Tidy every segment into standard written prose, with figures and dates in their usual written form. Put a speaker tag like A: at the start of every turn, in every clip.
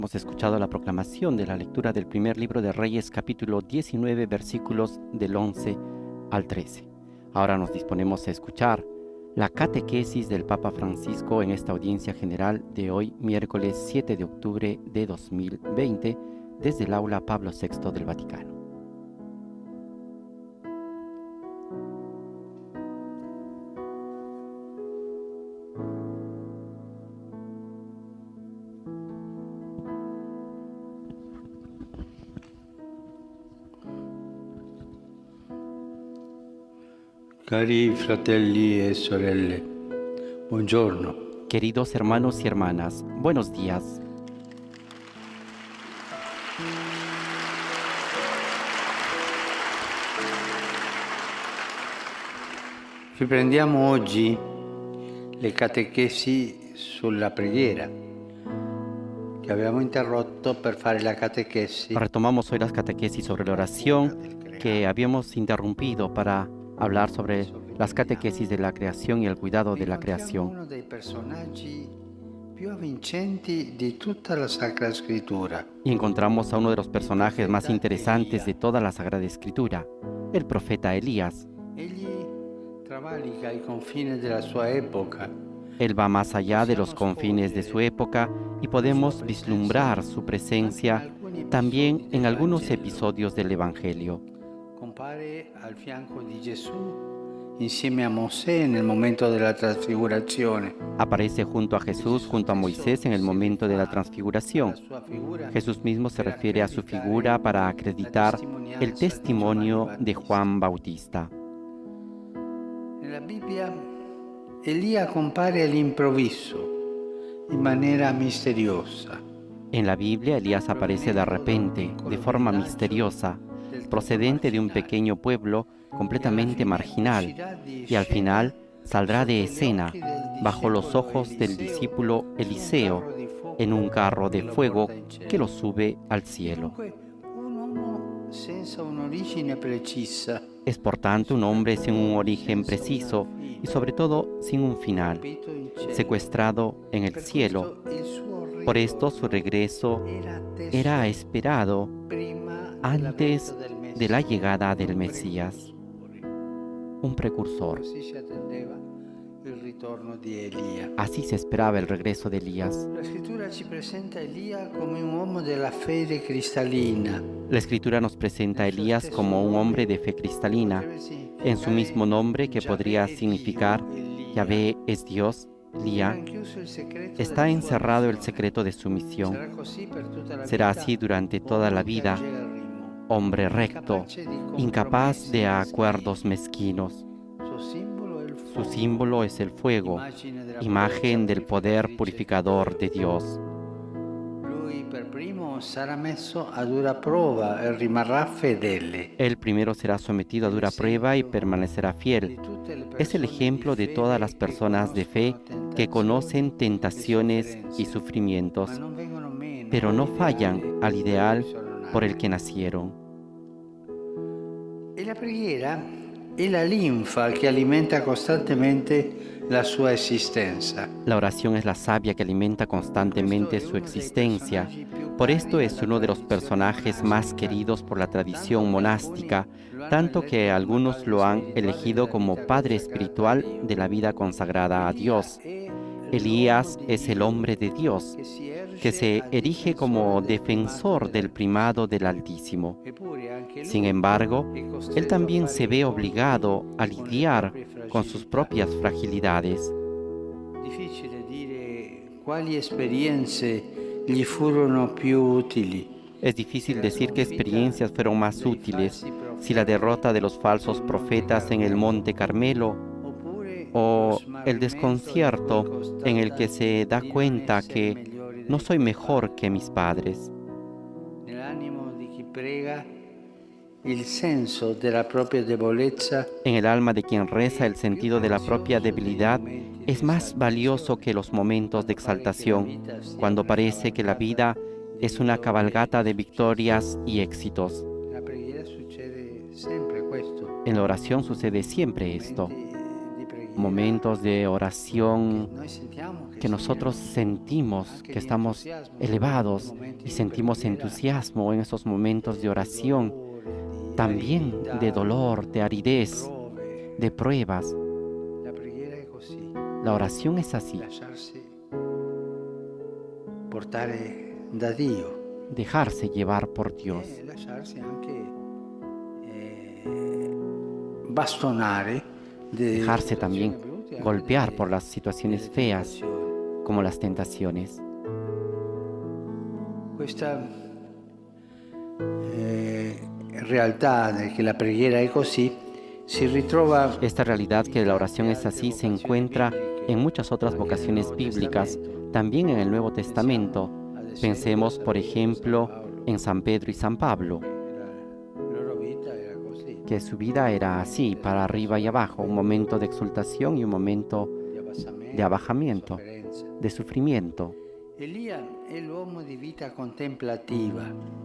A: Hemos escuchado la proclamación de la lectura del primer libro de Reyes, capítulo 19, versículos del 11 al 13. Ahora nos disponemos a escuchar la catequesis del Papa Francisco en esta audiencia general de hoy, miércoles 7 de octubre de 2020, desde el aula Pablo VI del Vaticano.
B: Cari fratelli e sorelle, buongiorno.
A: Queridos hermanos y hermanas, buenos días.
B: Riprendiamo oggi le catechesi sulla preghiera che abbiamo interrotto per fare la catechesi.
A: Retomamos hoy las catequesis sobre la oración que habíamos interrumpido para hablar sobre las catequesis de la creación y el cuidado de la creación.
B: Uno dei personaggi più avvincenti di tutta la Sacra Scrittura.
A: Y encontramos a uno de los personajes más interesantes de toda la Sagrada Escritura, el profeta Elías.
B: Egli travalica i confini della sua epoca.
A: Él va más allá de los confines de su época y podemos vislumbrar su presencia también en algunos episodios del Evangelio.
B: Compare al fianco di Gesù insieme a Mosè nel momento della trasfigurazione.
A: Aparece junto a Jesús, junto a Moisés en el momento de la transfiguración. Jesús mismo se refiere a su figura para acreditar el testimonio de Juan Bautista.
B: Nella Bibbia Elia compare all'improvviso, in maniera misteriosa.
A: En la Biblia, Elías aparece de repente, de forma misteriosa, procedente de un pequeño pueblo completamente marginal, y al final saldrá de escena bajo los ojos del discípulo Eliseo en un carro de fuego que lo sube al cielo.
B: Un uomo senza un'origine precisa,
A: Es por tanto un hombre sin un origen preciso y sobre todo sin un final, secuestrado en el cielo. Por esto su regreso era esperado antes de la llegada del Mesías, un precursor.
B: Così si attendeva il ritorno di Elia.
A: Así se esperaba el regreso de Elías.
B: La scrittura ci presenta Elia come un uomo della fede cristallina.
A: La Escritura nos presenta a Elías como un hombre de fe cristalina, en su mismo nombre que podría significar Yahvé es Dios, Lía. Está encerrado el secreto de su misión. Será así durante toda la vida, hombre recto, incapaz de acuerdos mezquinos. Su símbolo es el fuego, imagen del poder purificador de Dios.
B: Lui per primo sarà messo a dura prova e rimarrà fedele.
A: Él primero será sometido a dura prueba y permanecerá fiel. Es el ejemplo de todas las personas de fe que conocen tentaciones y sufrimientos, pero no fallan al ideal por el que nacieron.
B: E la preghiera è la linfa che alimenta costantemente la sua esistenza.
A: La oración es la savia que alimenta constantemente su existencia. Por esto es uno de los personajes más queridos por la tradición monástica, tanto que algunos lo han elegido como padre espiritual de la vida consagrada a Dios. Elías es el hombre de Dios, que se erige como defensor del primado del Altísimo. Sin embargo, él también se ve obligado a lidiar con sus propias fragilidades.
B: Difficile dire quali esperienze gli furono più utili.
A: Es difícil decir qué experiencias fueron más útiles, si la derrota de los falsos profetas en el Monte Carmelo o el desconcierto en el que se da cuenta que no soy mejor que mis padres.
B: Nell'animo di chi prega il senso della propria debolezza
A: En el alma de quien reza, el sentido de la propia debilidad es más valioso que los momentos de exaltación, cuando parece que la vida es una cabalgata de victorias y éxitos.
B: la preghiera succede sempre questo.
A: En la oración sucede siempre esto.
B: Di preghiera
A: momentos de oración
B: noi sentiamo che
A: que nosotros sentimos que estamos elevados y sentimos entusiasmo en esos momentos de oración, también de dolor, de aridez,
B: prove.
A: de pruebas.
B: La preghiera è così,
A: La oración es así,
B: lasciarsi portare da Dio
A: dejarse llevar por Dios,
B: e lasciarsi anche bastonare
A: dejarse también golpear por las situaciones feas
B: tentazioni.
A: como las tentaciones.
B: Questa realtà che la preghiera è così si ritrova
A: Esta realidad que la oración es así se encuentra en muchas otras vocaciones bíblicas, también en el Nuevo Testamento. Pensemos, por ejemplo, en San Pedro y San Pablo,
B: la loro vita era così,
A: que su vida era así, para arriba y abajo, un momento de exultación y un momento
B: di abbassamento,
A: de abajamiento,
B: sofferenza.
A: de sufrimiento.
B: Elia è l'uomo di vita contemplativa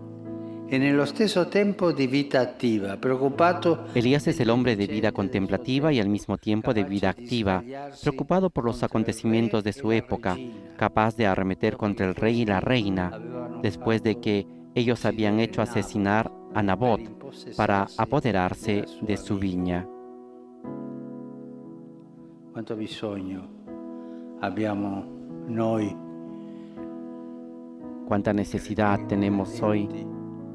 B: e nello stesso tempo di vita attiva, preoccupato
A: Elías es el hombre de vida contemplativa y al mismo tiempo de vida activa, preocupado por los acontecimientos de su época, capaz de arremeter contra el rey y la reina, después de que ellos habían hecho asesinar a Nabot para apoderarse de su viña.
B: Quanto bisogno abbiamo noi,
A: Cuánta necesidad tenemos hoy,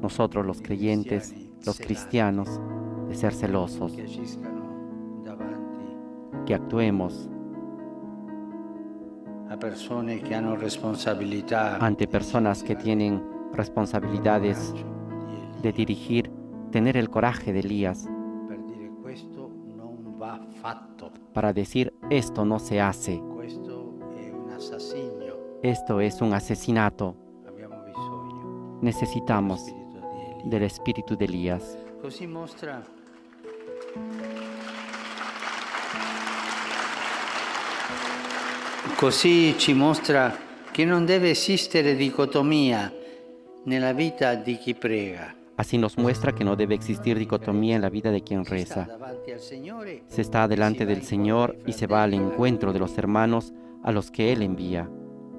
A: nosotros los creyentes, los cristianos, de ser celosos,
B: che agiscano davanti
A: que actuemos
B: a persone che hanno responsabilità
A: ante personas que tienen responsabilidades de dirigir, tener el coraje de Elías
B: per dire questo non va fatto,
A: para decir esto no se hace,
B: questo è un assassinio.
A: esto es un asesinato,
B: Abbiamo bisogno
A: necesitamos
B: dello spirito di Elia.
A: del espíritu de Elías.
B: Così mostra Così ci mostra che non deve esistere dicotomia nella vita di chi prega.
A: Así nos muestra que no debe existir dicotomía en la vida de quien
B: Si sta
A: reza.
B: davanti al Signore,
A: Se está delante del Señor y se va al encuentro de los hermanos a los que Él envía.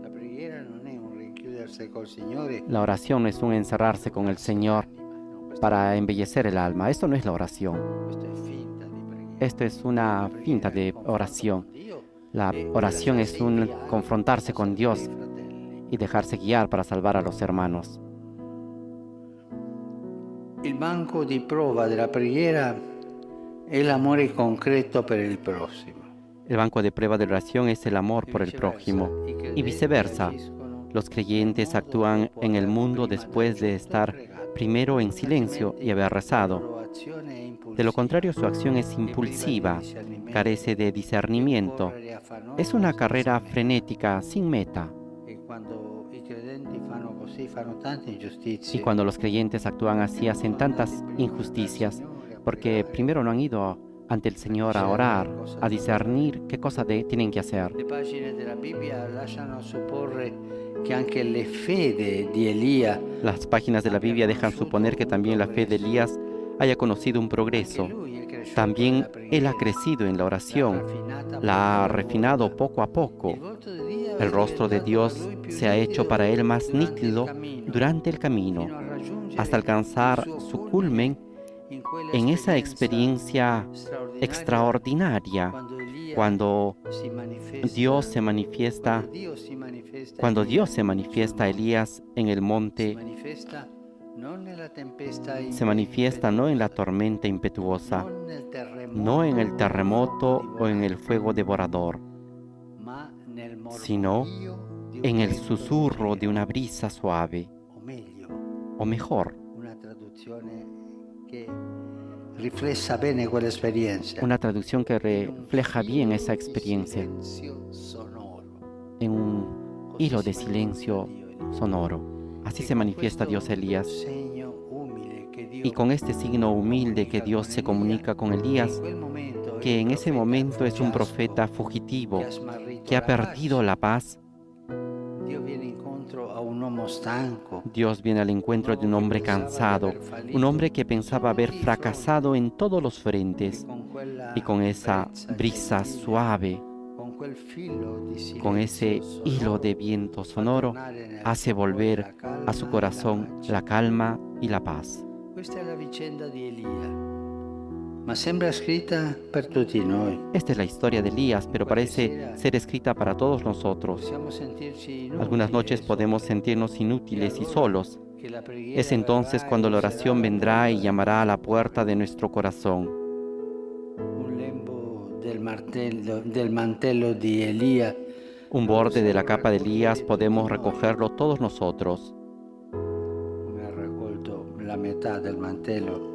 B: la preghiera non è un rinchiudersi col Signore
A: La oración no es un encerrarse con el Señor
B: no, questo,
A: para embellecer el alma. Esto no es la oración.
B: questo è finta di preghiera.
A: Esto es una finta de oración. La oración es un confrontarse con Dios y dejarse guiar para salvar a los hermanos.
B: Il banco di prova della preghiera è l'amore concreto per il prossimo.
A: El banco de prueba de oración es el amor por el prójimo. Y viceversa, los creyentes actúan en el mundo después de estar primero en silencio y haber rezado. De lo contrario, su acción es impulsiva, carece de discernimiento. Es una carrera frenética, sin meta. Y cuando los creyentes actúan así, hacen tantas injusticias, porque primero no han ido ante el Señor a orar, a discernir qué cosa tienen que hacer.
B: Le pagine della Bibbia lasciano supporre che anche le fede di Elia,
A: Las páginas de la Biblia dejan suponer que también la fe de Elías haya conocido un progreso. También él ha crecido en la oración, la ha refinado poco a poco. El rostro de Dios se ha hecho para él más nítido durante el camino, hasta alcanzar su culmen en esa experiencia extraordinaria cuando Dios se manifiesta a Elías en el monte. Se manifiesta no en la tormenta impetuosa, no en el terremoto o en el fuego devorador, sino en el susurro de una brisa suave, o mejor, una traducción que refleja bien esa experiencia, en un hilo de silencio sonoro. Así se manifiesta Dios a Elías. Y con este signo humilde que Dios se comunica con Elías, que en ese momento es un profeta fugitivo, que ha perdido la paz, Dios viene al encuentro de un hombre cansado, un hombre que pensaba haber fracasado en todos los frentes, y con esa brisa suave, con ese hilo de viento sonoro, hace volver a su corazón la calma y la paz.
B: Questa è la vicenda di Elia, ma sembra scritta per tutti noi.
A: Esta es la historia de Elías, pero parece ser escrita para todos nosotros.
B: Possiamo sentirci inutili
A: Algunas noches
B: e
A: podemos
B: soli,
A: sentirnos inútiles y solos.
B: che la preghiera
A: Es entonces
B: verrà
A: cuando
B: e
A: la
B: busserà
A: oración
B: la
A: vendrá y
B: porta
A: llamará a la
B: del
A: puerta de
B: cuore.
A: nuestro corazón.
B: Un lembo del mantello di Elia.
A: Un borde de la capa de Elías podemos recogerlo todos nosotros.
B: Come ha raccolto la metà del mantello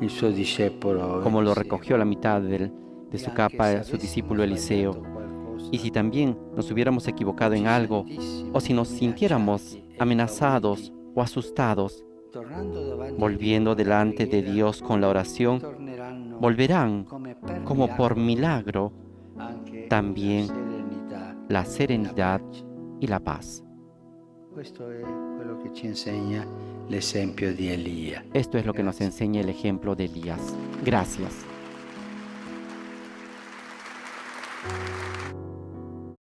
B: il suo discepolo
A: Como lo
B: Eliseo.
A: recogió la mitad de su
B: E anche se
A: capa su
B: avessimo
A: discípulo
B: sbagliato
A: Eliseo.
B: qualcosa,
A: Y si también nos hubiéramos equivocado en
B: ci
A: algo,
B: sentissimo
A: o si nos sintiéramos
B: minacciati e
A: amenazados
B: impauriti,
A: o asustados,
B: tornando davanti a
A: volviendo
B: Dio con la
A: delante de
B: preghiera,
A: Dios con la oración,
B: torneranno
A: volverán como por
B: milagro
A: milagro
B: anche
A: también la
B: la
A: serenidad
B: pace.
A: y la paz.
B: Questo è quello che ci insegna l'esempio di Elia.
A: Esto es lo que nos
B: Grazie.
A: enseña el ejemplo de Elías. Gracias.